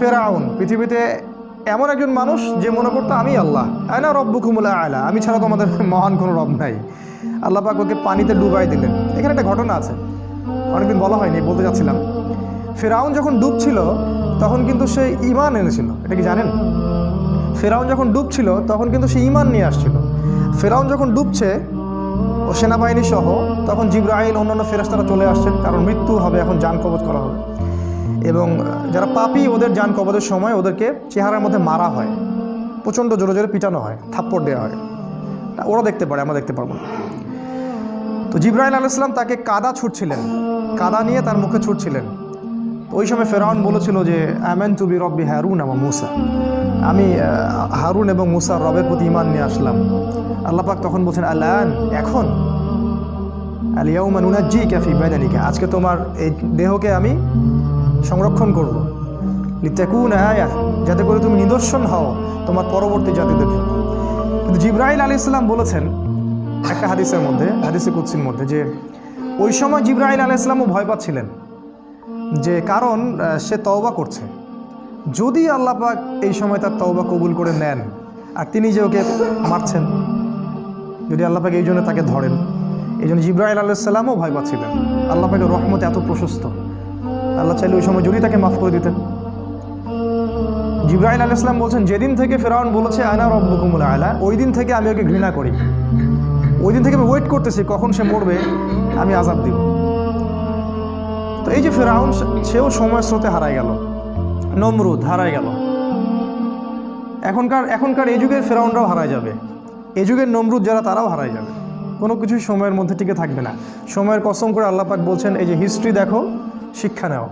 ফেরাউন পৃথিবীতে এমন একজন মানুষ যে মনে করতো আমি আল্লাহ, আনা রব্বুকুমুল আ'লা, আমি ছাড়া তোমাদের মহান কোনো রব নাই। আল্লাহ পাক ওকে পানিতে ডুবাই দিলেন। এখানে একটা ঘটনা আছে, অনেকদিন বলা হয়নি, বলতে যাচ্ছিলাম। ফেরাউন যখন ডুবছিল তখন কিন্তু সে ঈমান এনেছিল, এটা কি জানেন? ফেরাউন যখন ডুবছিল তখন কিন্তু সে ঈমান নিয়ে আসছিল। ফেরাউন যখন ডুবছে ও সেনাবাহিনী সহ, তখন জিবরাইল অন্যান্য ফেরেশতারা চলে আসছেন, কারণ মৃত্যু হবে, এখন জান কবজ করা হবে। এবং যারা পাপী ওদের জান কবজের সময় ওদেরকে চেহারার মধ্যে মারা হয়, প্রচণ্ড জোরে জোরে পিটানো হয়, থাপ্পড় দেওয়া হয়। ওরা দেখতে পারে, আমরা দেখতে পারবো না। তো জিবরাইল আলাইহিস সালাম তাকে কাদা ছুটছিলেন, কাদা নিয়ে তার মুখে ছুটছিলেন। ওই সময় ফেরাউন বলেছিল যে আমানতু বিরব্বি হারুন ওয়া মূসা, আমি হারুন এবং মূসার রবের প্রতি ঈমান নিয়ে আসলাম। আল্লাহ পাক তখন বলছেন আলান, এখন, আল ইয়াউমা নুনাজ্জিকা ফি বাদানিকা, আজকে তোমার এই দেহকে আমি সংরক্ষণ করব, লিতাকুনা আয়া, যাতে করে তুমি নিদর্শন হও তোমার পরবর্তী জাতিদের জন্য। কিন্তু জিবরাইল আলাইহিস সালাম বলেছেন একটা হাদিসের মধ্যে, হাদিসে কুদসির মধ্যে, যে ওই সময় জিবরাইল আলাইহিস সালামও ভয় পাচ্ছিলেন, যে কারণ সে তওবা করছে, যদি আল্লাহ পাক এই সময় তার তওবা কবুল করে নেন আর তিনি যে ওকে মারছেন, যদি আল্লাহ পাক এই জন্য তাকে ধরেন। এই জন্য জিবরাইল আলাইহিস সালামও ভয় পাচ্ছিলেন। আল্লাহ পাকের রহমত এত প্রশস্ত, আল্লাহ চাইলে ওই সময় যদি তাকে মাফ করে দিতেন। জিবরাইল আলাইহিস সালাম বলছেন, যেদিন থেকে ফেরাউন বলেছে আনা রব্বুকুমুল আ'লা, ওই দিন থেকে আমি ওকে ঘৃণা করি, ওই দিন থেকে আমি ওয়েট করতেছি কখন সে মরবে, আমি আযাব দিব। তো এই যে ফেরাউন, সেও সময়ের স্রোতে হারায় গেল, নমরুদ হারায় গেল। এখনকার এই যুগের ফেরাউনরাও হারায় যাবে, এই যুগের নমরুদ যারা তারাও হারায় যাবে, কোনো কিছুই সময়ের মধ্যে টিকে থাকবে না। সময়ের কসম করে আল্লাহ পাক বলছেন, এই যে হিস্ট্রি দেখো, শিক্ষা নাও।